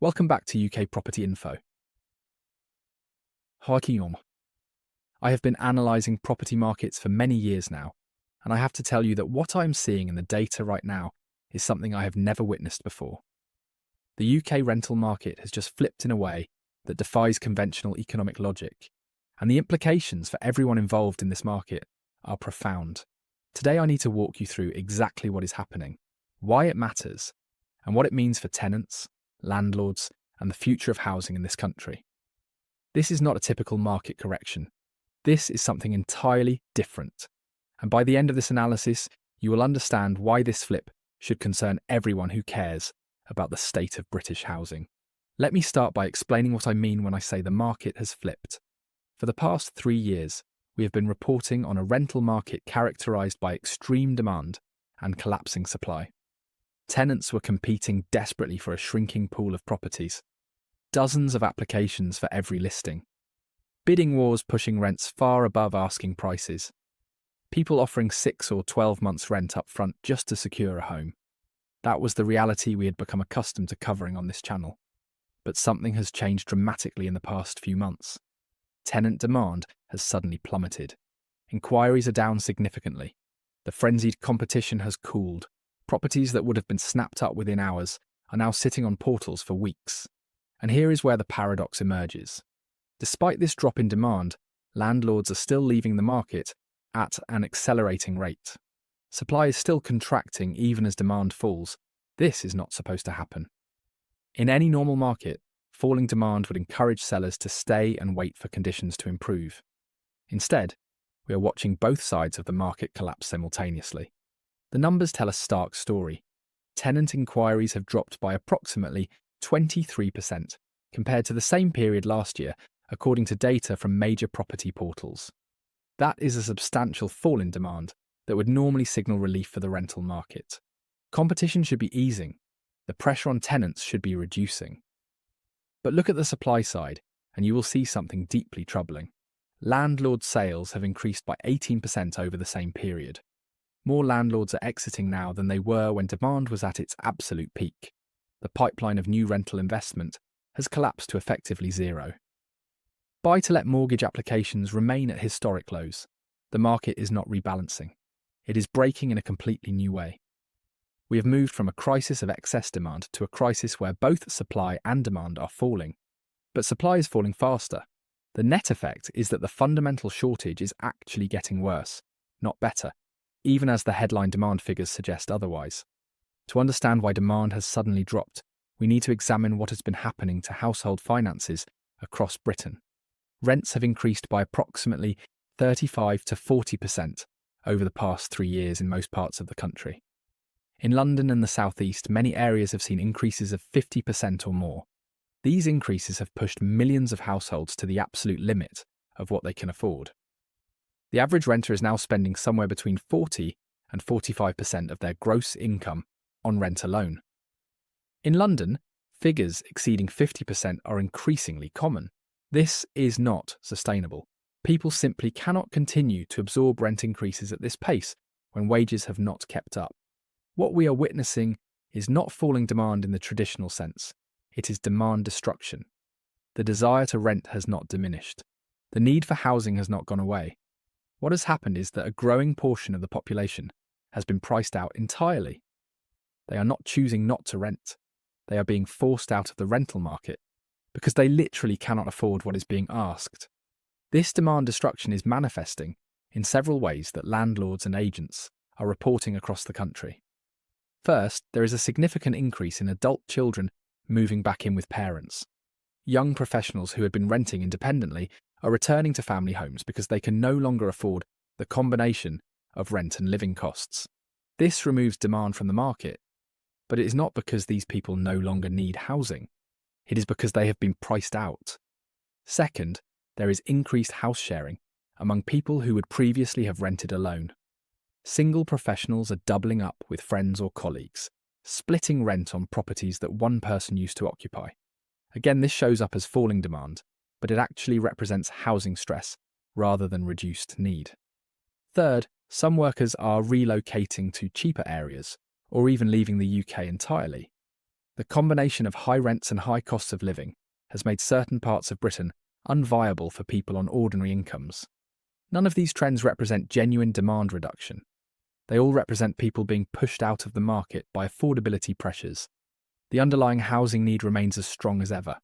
Welcome back to UK Property Info. Hi Guillaume. I have been analysing property markets for many years now, and I have to tell you that what I am seeing in the data right now is something I have never witnessed before. The UK rental market has just flipped in a way that defies conventional economic logic, and the implications for everyone involved in this market are profound. Today I need to walk you through exactly what is happening, why it matters, and what it means for tenants, landlords, and the future of housing in this country. This is not a typical market correction. This is something entirely different. And by the end of this analysis, you will understand why this flip should concern everyone who cares about the state of British housing. Let me start by explaining what I mean when I say the market has flipped. For the past 3 years, we have been reporting on a rental market characterised by extreme demand and collapsing supply. Tenants were competing desperately for a shrinking pool of properties. Dozens of applications for every listing. Bidding wars pushing rents far above asking prices. People offering 6 or 12 months rent up front just to secure a home. That was the reality we had become accustomed to covering on this channel. But something has changed dramatically in the past few months. Tenant demand has suddenly plummeted. Inquiries are down significantly. The frenzied competition has cooled. Properties that would have been snapped up within hours are now sitting on portals for weeks. And here is where the paradox emerges. Despite this drop in demand, landlords are still leaving the market at an accelerating rate. Supply is still contracting even as demand falls. This is not supposed to happen. In any normal market, falling demand would encourage sellers to stay and wait for conditions to improve. Instead, we are watching both sides of the market collapse simultaneously. The numbers tell a stark story. Tenant inquiries have dropped by approximately 23% compared to the same period last year, according to data from major property portals. That is a substantial fall in demand that would normally signal relief for the rental market. Competition should be easing. The pressure on tenants should be reducing. But look at the supply side, and you will see something deeply troubling. Landlord sales have increased by 18% over the same period. More landlords are exiting now than they were when demand was at its absolute peak. The pipeline of new rental investment has collapsed to effectively zero. Buy-to-let mortgage applications remain at historic lows. The market is not rebalancing. It is breaking in a completely new way. We have moved from a crisis of excess demand to a crisis where both supply and demand are falling. But supply is falling faster. The net effect is that the fundamental shortage is actually getting worse, not better, even as the headline demand figures suggest otherwise. To understand why demand has suddenly dropped, we need to examine what has been happening to household finances across Britain. Rents have increased by approximately 35 to 40% over the past 3 years in most parts of the country. In London and the South East, many areas have seen increases of 50% or more. These increases have pushed millions of households to the absolute limit of what they can afford. The average renter is now spending somewhere between 40 and 45% of their gross income on rent alone. In London, figures exceeding 50% are increasingly common. This is not sustainable. People simply cannot continue to absorb rent increases at this pace when wages have not kept up. What we are witnessing is not falling demand in the traditional sense. It is demand destruction. The desire to rent has not diminished. The need for housing has not gone away. What has happened is that a growing portion of the population has been priced out entirely. They are not choosing not to rent. They are being forced out of the rental market because they literally cannot afford what is being asked. This demand destruction is manifesting in several ways that landlords and agents are reporting across the country. First, there is a significant increase in adult children moving back in with parents. Young professionals who had been renting independently are returning to family homes because they can no longer afford the combination of rent and living costs. This removes demand from the market, but it is not because these people no longer need housing. It is because they have been priced out. Second, there is increased house sharing among people who would previously have rented alone. Single professionals are doubling up with friends or colleagues, splitting rent on properties that one person used to occupy. Again, this shows up as falling demand, but it actually represents housing stress rather than reduced need. Third, some workers are relocating to cheaper areas or even leaving the UK entirely. The combination of high rents and high costs of living has made certain parts of Britain unviable for people on ordinary incomes. None of these trends represent genuine demand reduction. They all represent people being pushed out of the market by affordability pressures. The underlying housing need remains as strong as ever.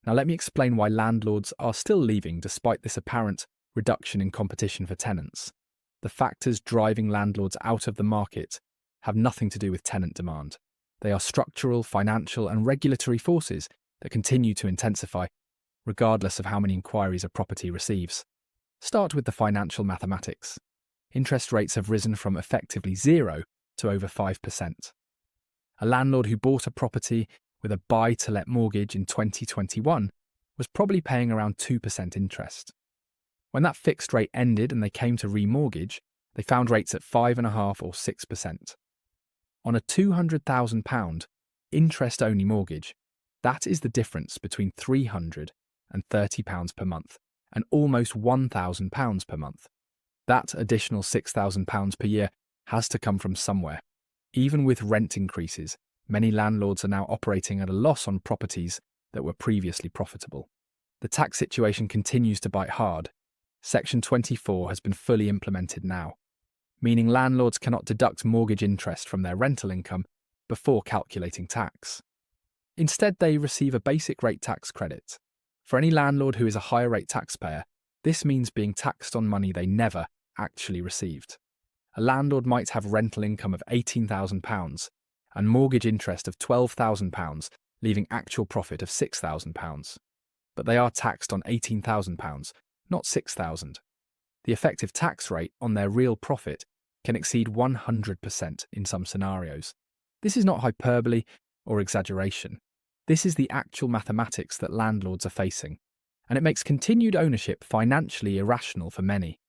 Now let me explain why landlords are still leaving despite this apparent reduction in competition for tenants. The factors driving landlords out of the market have nothing to do with tenant demand. They are structural, financial, and regulatory forces that continue to intensify, regardless of how many inquiries a property receives. Start with the financial mathematics. Interest rates have risen from effectively 0 to over 5%. A landlord who bought a property with a buy-to-let mortgage in 2021 was probably paying around 2% interest. When that fixed rate ended and they came to remortgage, they found rates at 5.5% or 6%. On a £200,000 interest-only mortgage, that is the difference between £330 per month and almost £1,000 per month. That additional £6,000 per year has to come from somewhere. Even with rent increases, many landlords are now operating at a loss on properties that were previously profitable. The tax situation continues to bite hard. Section 24 has been fully implemented now, meaning landlords cannot deduct mortgage interest from their rental income before calculating tax. Instead, they receive a basic rate tax credit. For any landlord who is a higher rate taxpayer, this means being taxed on money they never actually received. A landlord might have rental income of £18,000 and mortgage interest of £12,000, leaving actual profit of £6,000. But they are taxed on £18,000, not £6,000. The effective tax rate on their real profit can exceed 100% in some scenarios. This is not hyperbole or exaggeration. This is the actual mathematics that landlords are facing, and it makes continued ownership financially irrational for many.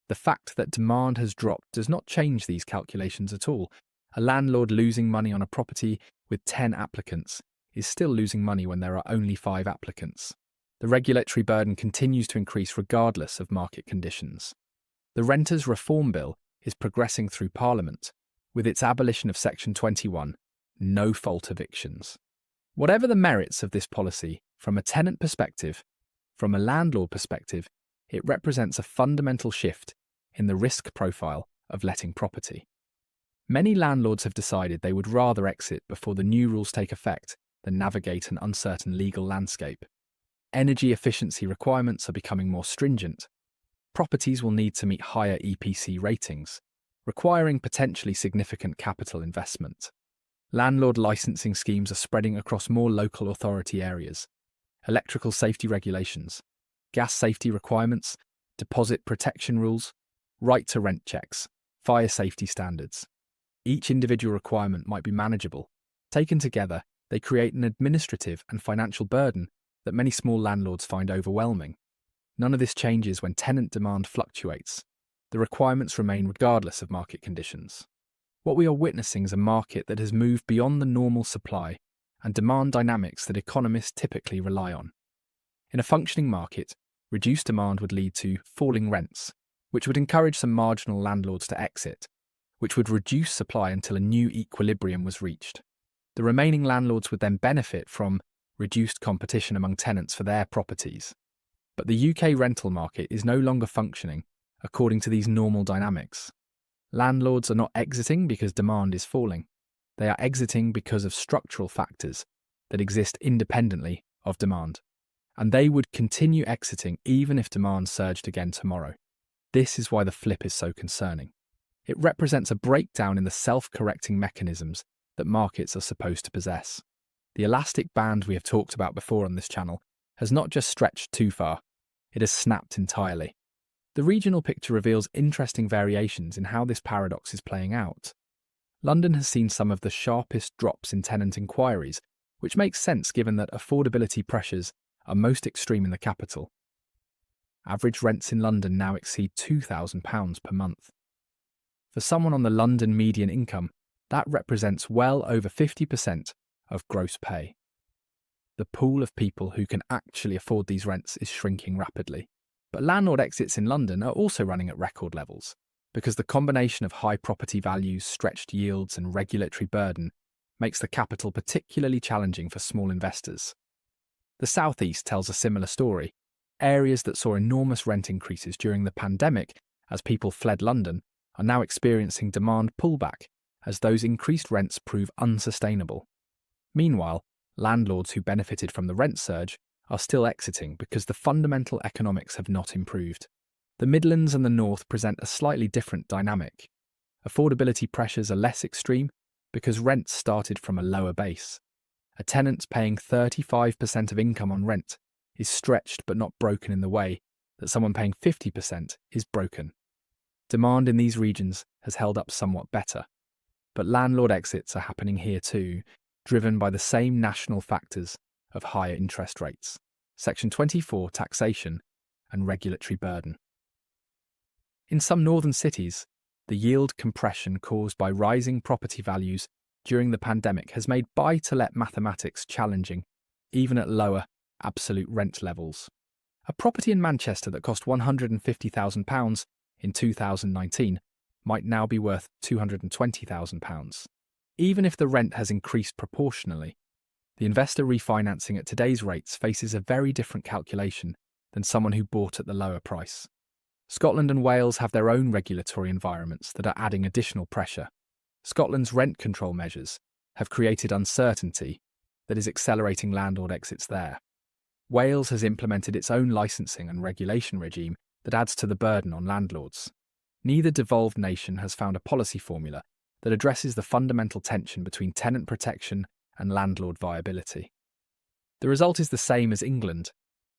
The fact that demand has dropped does not change these calculations at all. A landlord losing money on a property with 10 applicants is still losing money when there are only 5 applicants. The regulatory burden continues to increase regardless of market conditions. The Renters' Reform Bill is progressing through Parliament, with its abolition of Section 21, no-fault evictions. Whatever the merits of this policy, from a tenant perspective, from a landlord perspective, it represents a fundamental shift in the risk profile of letting property. Many landlords have decided they would rather exit before the new rules take effect than navigate an uncertain legal landscape. Energy efficiency requirements are becoming more stringent. Properties will need to meet higher EPC ratings, requiring potentially significant capital investment. Landlord licensing schemes are spreading across more local authority areas. Electrical safety regulations, gas safety requirements, deposit protection rules, right to rent checks, fire safety standards. Each individual requirement might be manageable. Taken together, they create an administrative and financial burden that many small landlords find overwhelming. None of this changes when tenant demand fluctuates. The requirements remain regardless of market conditions. What we are witnessing is a market that has moved beyond the normal supply and demand dynamics that economists typically rely on. In a functioning market, reduced demand would lead to falling rents, which would encourage some marginal landlords to exit, which would reduce supply until a new equilibrium was reached. The remaining landlords would then benefit from reduced competition among tenants for their properties. But the UK rental market is no longer functioning according to these normal dynamics. Landlords are not exiting because demand is falling. They are exiting because of structural factors that exist independently of demand. And they would continue exiting even if demand surged again tomorrow. This is why the flip is so concerning. It represents a breakdown in the self-correcting mechanisms that markets are supposed to possess. The elastic band we have talked about before on this channel has not just stretched too far, it has snapped entirely. The regional picture reveals interesting variations in how this paradox is playing out. London has seen some of the sharpest drops in tenant inquiries, which makes sense given that affordability pressures are most extreme in the capital. Average rents in London now exceed £2,000 per month. For someone on the London median income, that represents well over 50% of gross pay. The pool of people who can actually afford these rents is shrinking rapidly. But landlord exits in London are also running at record levels, because the combination of high property values, stretched yields, and regulatory burden makes the capital particularly challenging for small investors. The Southeast tells a similar story. Areas that saw enormous rent increases during the pandemic as people fled London are now experiencing demand pullback as those increased rents prove unsustainable. Meanwhile, landlords who benefited from the rent surge are still exiting because the fundamental economics have not improved. The Midlands and the North present a slightly different dynamic. Affordability pressures are less extreme because rents started from a lower base. A tenant paying 35% of income on rent is stretched but not broken in the way that someone paying 50% is broken. Demand in these regions has held up somewhat better, but landlord exits are happening here too, driven by the same national factors of higher interest rates, Section 24 taxation, and regulatory burden. In some northern cities, the yield compression caused by rising property values during the pandemic has made buy-to-let mathematics challenging, even at lower absolute rent levels. A property in Manchester that cost £150,000 in 2019 might now be worth £220,000. Even if the rent has increased proportionally, the investor refinancing at today's rates faces a very different calculation than someone who bought at the lower price. Scotland and Wales have their own regulatory environments that are adding additional pressure. Scotland's rent control measures have created uncertainty that is accelerating landlord exits there. Wales has implemented its own licensing and regulation regime that adds to the burden on landlords. Neither devolved nation has found a policy formula that addresses the fundamental tension between tenant protection and landlord viability. The result is the same as England: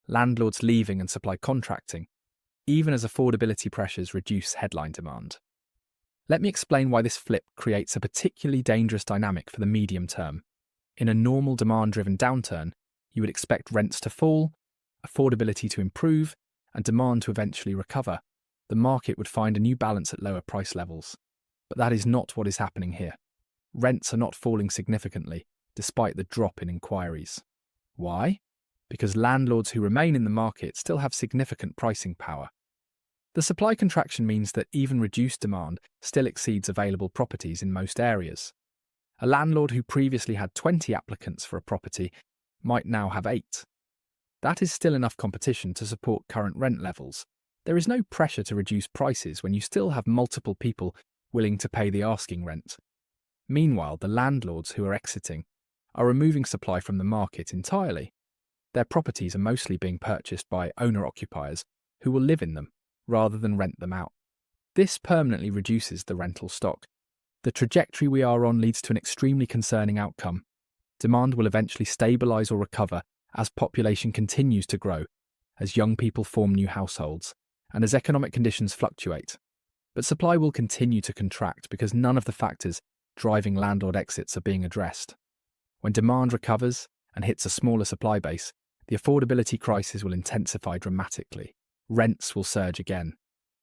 landlords leaving and supply contracting, even as affordability pressures reduce headline demand. Let me explain why this flip creates a particularly dangerous dynamic for the medium term. In a normal demand-driven downturn, you would expect rents to fall, affordability to improve, and demand to eventually recover. The market would find a new balance at lower price levels. But that is not what is happening here. Rents are not falling significantly, despite the drop in inquiries. Why? Because landlords who remain in the market still have significant pricing power. The supply contraction means that even reduced demand still exceeds available properties in most areas. A landlord who previously had 20 applicants for a property might now have 8. That is still enough competition to support current rent levels. There is no pressure to reduce prices when you still have multiple people willing to pay the asking rent. Meanwhile, the landlords who are exiting are removing supply from the market entirely. Their properties are mostly being purchased by owner-occupiers who will live in them rather than rent them out. This permanently reduces the rental stock. The trajectory we are on leads to an extremely concerning outcome. Demand will eventually stabilise or recover as population continues to grow, as young people form new households, and as economic conditions fluctuate. But supply will continue to contract because none of the factors driving landlord exits are being addressed. When demand recovers and hits a smaller supply base, the affordability crisis will intensify dramatically. Rents will surge again.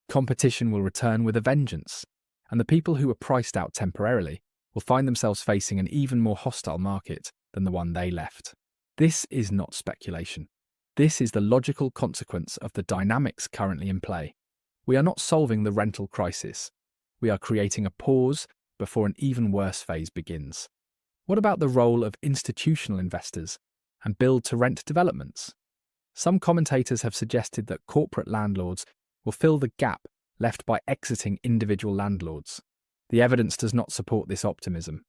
Competition will return with a vengeance, and the people who were priced out temporarily will find themselves facing an even more hostile market than the one they left. This is not speculation. This is the logical consequence of the dynamics currently in play. We are not solving the rental crisis. We are creating a pause before an even worse phase begins. What about the role of institutional investors and build-to-rent developments? Some commentators have suggested that corporate landlords will fill the gap left by exiting individual landlords. The evidence does not support this optimism.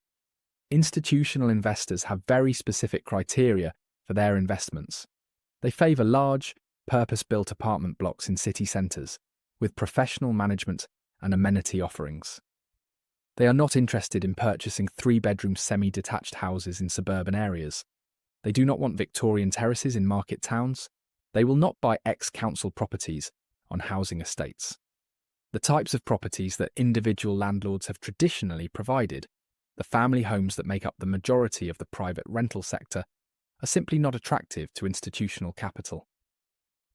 Institutional investors have very specific criteria for their investments. They favour large, purpose-built apartment blocks in city centres, with professional management and amenity offerings. They are not interested in purchasing 3-bedroom semi-detached houses in suburban areas. They do not want Victorian terraces in market towns. They will not buy ex-council properties on housing estates. The types of properties that individual landlords have traditionally provided, the family homes that make up the majority of the private rental sector, are simply not attractive to institutional capital.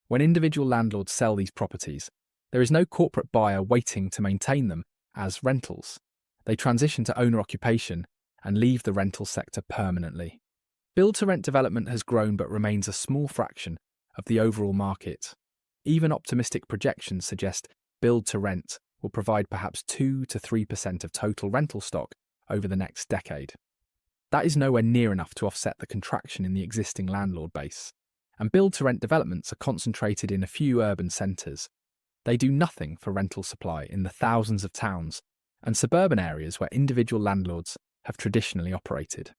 When individual landlords sell these properties, there is no corporate buyer waiting to maintain them as rentals. They transition to owner-occupation and leave the rental sector permanently. Build-to-rent development has grown but remains a small fraction of the overall market. Even optimistic projections suggest build-to-rent will provide perhaps 2 to 3% of total rental stock over the next decade. That is nowhere near enough to offset the contraction in the existing landlord base. And build-to-rent developments are concentrated in a few urban centres. They do nothing for rental supply in the thousands of towns and suburban areas where individual landlords have traditionally operated.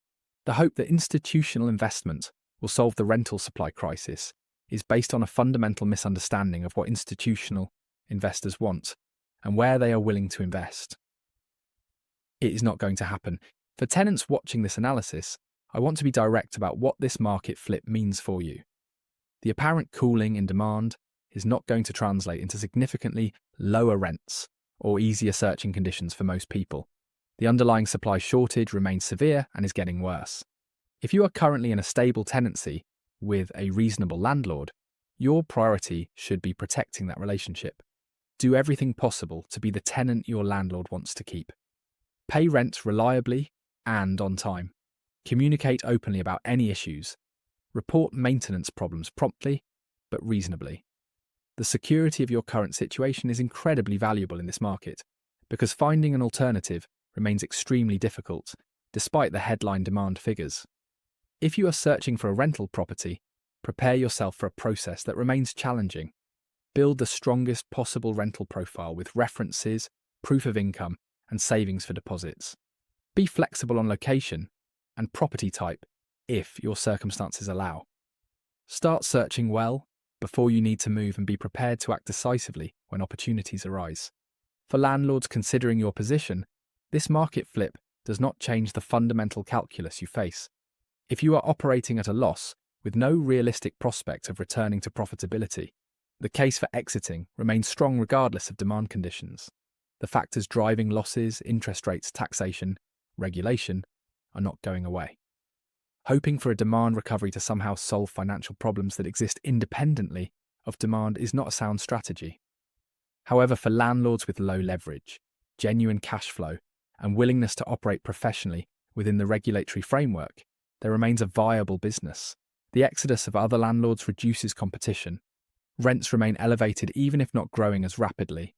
The hope that institutional investment will solve the rental supply crisis is based on a fundamental misunderstanding of what institutional investors want and where they are willing to invest. It is not going to happen. For tenants watching this analysis, I want to be direct about what this market flip means for you. The apparent cooling in demand is not going to translate into significantly lower rents or easier searching conditions for most people. The underlying supply shortage remains severe and is getting worse. If you are currently in a stable tenancy with a reasonable landlord, your priority should be protecting that relationship. Do everything possible to be the tenant your landlord wants to keep. Pay rent reliably and on time. Communicate openly about any issues. Report maintenance problems promptly, but reasonably. The security of your current situation is incredibly valuable in this market because finding an alternative remains extremely difficult, despite the headline demand figures. If you are searching for a rental property, prepare yourself for a process that remains challenging. Build the strongest possible rental profile with references, proof of income, and savings for deposits. Be flexible on location and property type if your circumstances allow. Start searching well before you need to move and be prepared to act decisively when opportunities arise. For landlords considering your position, this market flip does not change the fundamental calculus you face. If you are operating at a loss with no realistic prospect of returning to profitability, the case for exiting remains strong regardless of demand conditions. The factors driving losses, interest rates, taxation, regulation are not going away. Hoping for a demand recovery to somehow solve financial problems that exist independently of demand is not a sound strategy. However, for landlords with low leverage, genuine cash flow, and willingness to operate professionally within the regulatory framework, there remains a viable business. The exodus of other landlords reduces competition. Rents remain elevated even if not growing as rapidly.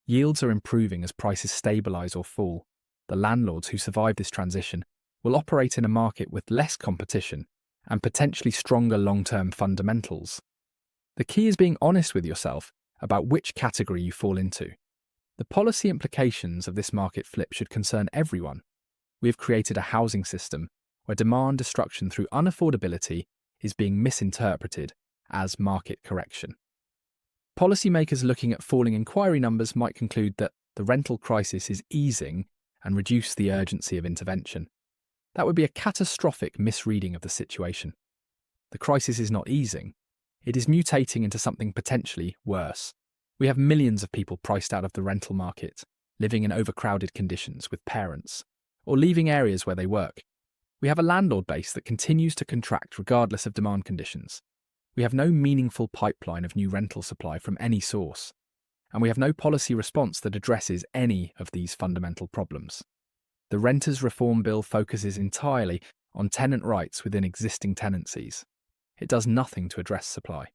Yields are improving as prices stabilise or fall. The landlords who survive this transition will operate in a market with less competition and potentially stronger long-term fundamentals. The key is being honest with yourself about which category you fall into. The policy implications of this market flip should concern everyone. We have created a housing system where demand destruction through unaffordability is being misinterpreted as market correction. Policymakers looking at falling inquiry numbers might conclude that the rental crisis is easing and reduce the urgency of intervention. That would be a catastrophic misreading of the situation. The crisis is not easing. It is mutating into something potentially worse. We have millions of people priced out of the rental market, living in overcrowded conditions with parents, or leaving areas where they work. We have a landlord base that continues to contract regardless of demand conditions. We have no meaningful pipeline of new rental supply from any source, and we have no policy response that addresses any of these fundamental problems. The Renters Reform Bill focuses entirely on tenant rights within existing tenancies. It does nothing to address supply.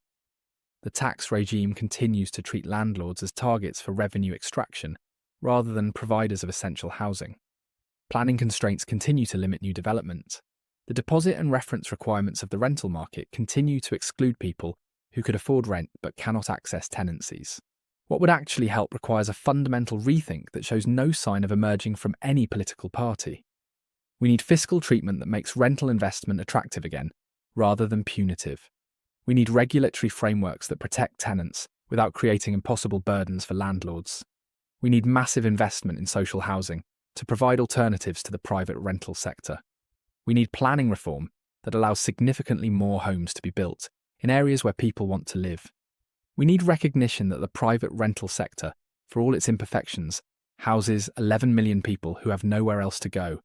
The tax regime continues to treat landlords as targets for revenue extraction rather than providers of essential housing. Planning constraints continue to limit new development. The deposit and reference requirements of the rental market continue to exclude people who could afford rent but cannot access tenancies. What would actually help requires a fundamental rethink that shows no sign of emerging from any political party. We need fiscal treatment that makes rental investment attractive again, rather than punitive. We need regulatory frameworks that protect tenants without creating impossible burdens for landlords. We need massive investment in social housing to provide alternatives to the private rental sector. We need planning reform that allows significantly more homes to be built in areas where people want to live. We need recognition that the private rental sector, for all its imperfections, houses 11 million people who have nowhere else to go.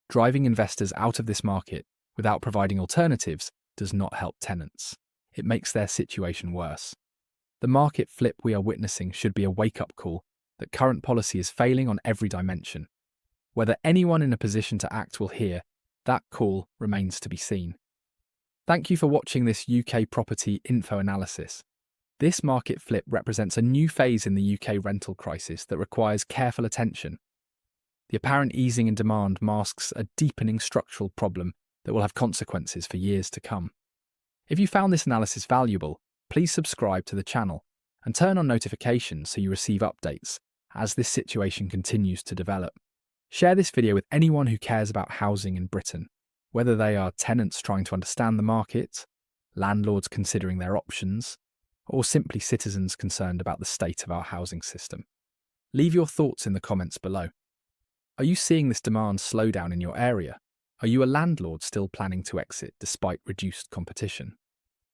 Driving investors out of this market without providing alternatives does not help tenants. It makes their situation worse. The market flip we are witnessing should be a wake-up call that current policy is failing on every dimension. Whether anyone in a position to act will hear, that call remains to be seen. Thank you for watching this UK property info analysis. This market flip represents a new phase in the UK rental crisis that requires careful attention. The apparent easing in demand masks a deepening structural problem that will have consequences for years to come. If you found this analysis valuable, please subscribe to the channel and turn on notifications so you receive updates as this situation continues to develop. Share this video with anyone who cares about housing in Britain, whether they are tenants trying to understand the market, landlords considering their options, or simply citizens concerned about the state of our housing system. Leave your thoughts in the comments below. Are you seeing this demand slow down in your area? Are you a landlord still planning to exit despite reduced competition?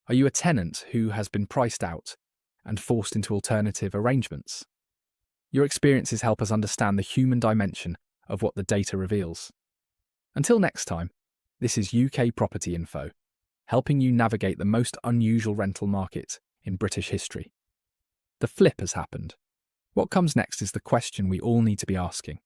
Are you a tenant who has been priced out and forced into alternative arrangements? Your experiences help us understand the human dimension of what the data reveals. Until next time, this is UK Property Info, helping you navigate the most unusual rental market in British history. The flip has happened. What comes next is the question we all need to be asking.